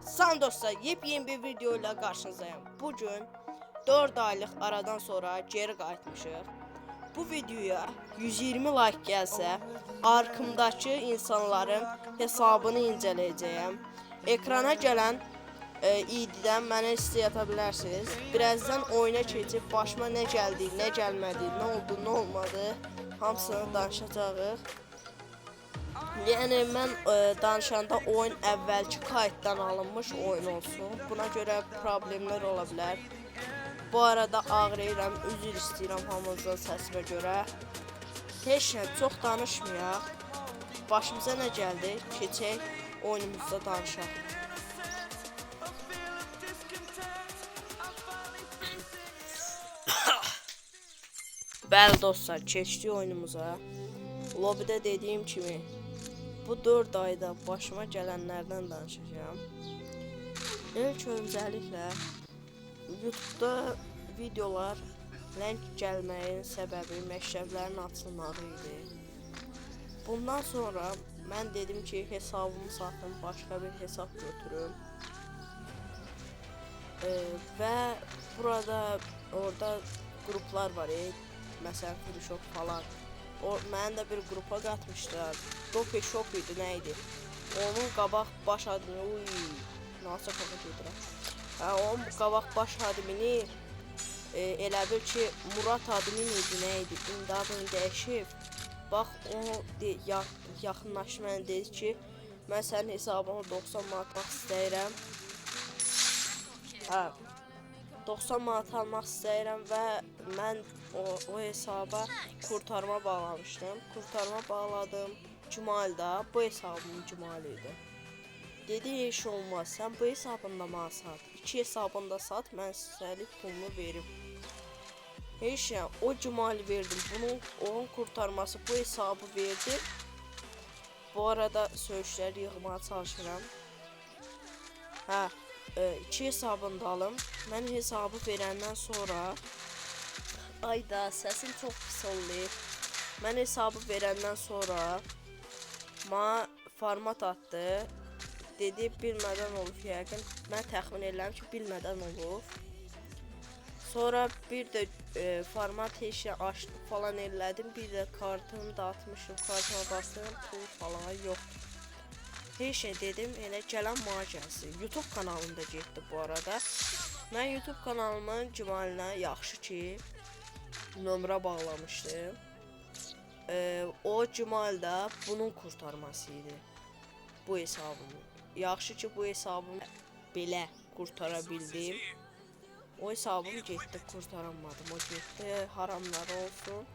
Salam dostlar, yepyeni bir video ile karşınızdayım. Bugün 4 aylık aradan sonra geri qayıtmışıq. Bu videoya 120 like gəlsə, arkamdakı insanların hesabını inceləyəcəyim. Ekrana gələn iddən mənə istəyata bilərsiniz. Birazdan oyuna keçib başıma nə gəldi, nə gəlmədi, nə oldu, nə olmadı, hamısını danışacağıq. Yəni mən danışanda oyun əvvəlki kayıtdan alınmış oyun olsun. Buna görə problemlər ola bilər. Bu arada ağrıyıram, üzr istəyirəm hamınızın səsimə görə. Heç nə, çox danışmayaq. Başımıza nə gəldi? Keçək oyunumuzda danışaq. Bəli dostlar, keçdik oyunumuza. Lobbydə dediyim kimi bu 4 ayda başıma gələnlərdən danışacağım. İlk öncəliklə YouTube'da videolar lənk gəlməyin səbəbi məktəblərin açılmağı idi. Bundan sonra mən dedim ki, hesabımı satım, başqa bir hesab götürüm. Və burada orada qruplar var, məsələn Free falan. Mən də bir qrupa qatmışlar. Dope Shop idi, nə idi? Onun qabaq baş adını, nasıl qoyaq gedirəm. Onun qabaq baş adını elə bil ki, Murat adının idi, nə idi? İndi adını dəyişib. Bax, o yaxınlaşdı mənə dedi ki, mən sənin hesabına 90 manat almaq istəyirəm. 90 manat almaq istəyirəm və mən o hesaba kurtarma bağlamışdım. Kurtarma bağladım. Cumal'da bu hesabım Cumal idi. Dedi heç olmaz. Sən bu hesabında mənə sat. 2 hesabında sat. Mən sizəlik pulunu verim. Heç ya o Cumal verdim. Onun kurtarması bu hesabı verdi. Bu arada söyüşləri yığmaya çalışıram. 2 hesabında alım. Mən hesabı verəndən sonra ayda səsim çox pis oldu. Mən hesabı verəndən sonra mənə format atdı. Dedi bilmədən olub yəqin. Mən təxmin edirəm ki, bilmədən olub. Sonra bir də format heç açdım falan elədim. Bir də kartımı da atmışım. Kartıma bastım, pul falan yoxdur. Heç şey dedim, elə gələn mənə gəlsin. YouTube kanalında getdi bu arada. Mən YouTube kanalımın Cumalinə yaxşı ki nömrə bağlamışdım. O Cumal'da bunun kurtarması idi. Bu hesabımı. Yaxşı ki bu hesabımı belə kurtara bildim. O hesabım getdi, kurtaramadım. O getdi, haramlar olsun.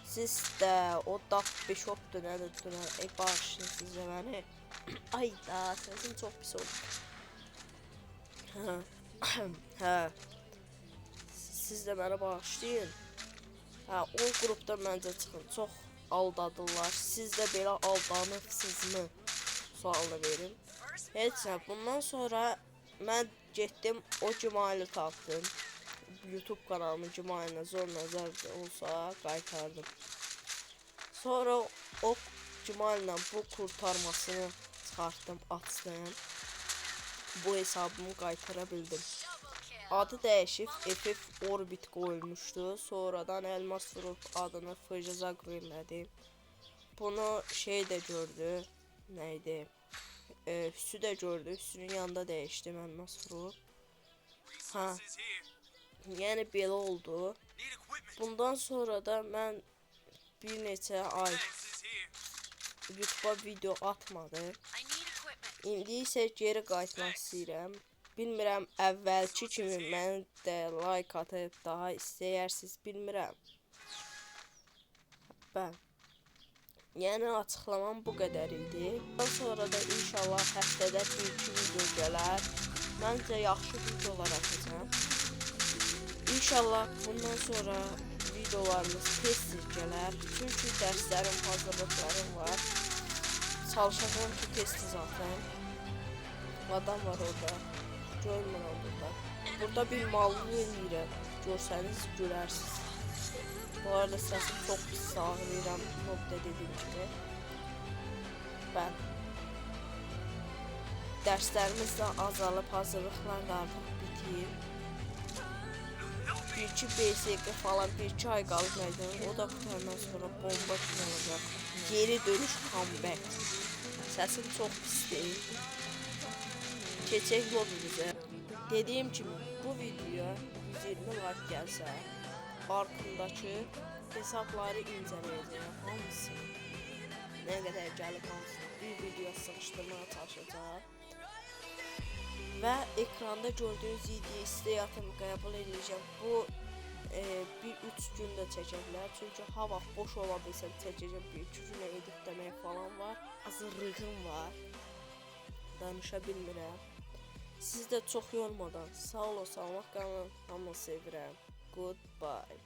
Siz də o Dope Shop'dur, nədir? Bağışlayın siz də məni. Ayda səsim çox pis oldu. Siz də mənə bağışlayın. O qrupda məncə çıxın. Çox aldadırlar. Siz də belə aldanırsınızmı? Sualını verin. Heç nə. Bundan sonra mən getdim o Cumal'i tapdım. YouTube kanalımın Cumal'ına zor nazar olsa qaytardım. Sonra o Cumal'la bu kurtarmasını çıxartdım, açdım. Bu hesabımı qaytara bildim. Adı dəyişib FF Orbit qoyulmuşdu. Sonradan Elmas Group adını Fıcaza qoyuladı. Bunu şey də gördü. Neydi? Hüsü də gördü. Hüsünün yanında dəyişdim Elmas Group. Yəni belə oldu. Bundan sonra da mən bir neçə ay YouTube'a video atmadım. İndi isə geri qayıtmaq istəyirəm. Bilmirəm əvvəlki kimi mən də like atıb daha istəyirsiniz, bilmirəm. Yəni açıqlamam bu qədər idi. Daha sonra da inşallah həftədə bir-iki video gələr. Məncə yaxşı videolar atacağım. İnşallah bundan sonra videolarımız tez-tez gələr. Çünki dərslərim, hazırlıqlarım var. Çalışacağım ki tez-tez atım. Adam var orada. Görmürəm burada. Burada bir mallı eləyirəm. Görsəniz görərsiniz. Bu arada səsim çox pis ağrıyıram. Nokta dediyim kimi. Dərslərimiz də azalıb, hazırlıqlar da artıq bitib. Bir-iki BSQ falan bir-iki ay qalıb məydana. O da qutarandan sonra bomba kimi olacaq. Geri dönüş comeback. Səsim çox pis deyil. Keçək lobimizə. Dediyim kimi bu videoya 120 like gəlsə, arxındakı hesabları incələyəcəyəm. Hamısı nə qədər gəlib hamısı bir videoya sıxışdırmağa çalışacaq. Və ekranda gördüyünüz videoyu istəyatım qəbul edəcəm. Bu bir 3 gündə çəkə bilər. Çünki ha vaxt boş ola bilsəm çəkəcəm. Bir 2 günə editləmək falan var. Hazırlığım var. Danışa bilmirəm. Siz də çox yormadan sağ olun, salamat qalın. Hamını sevirəm. Goodbye.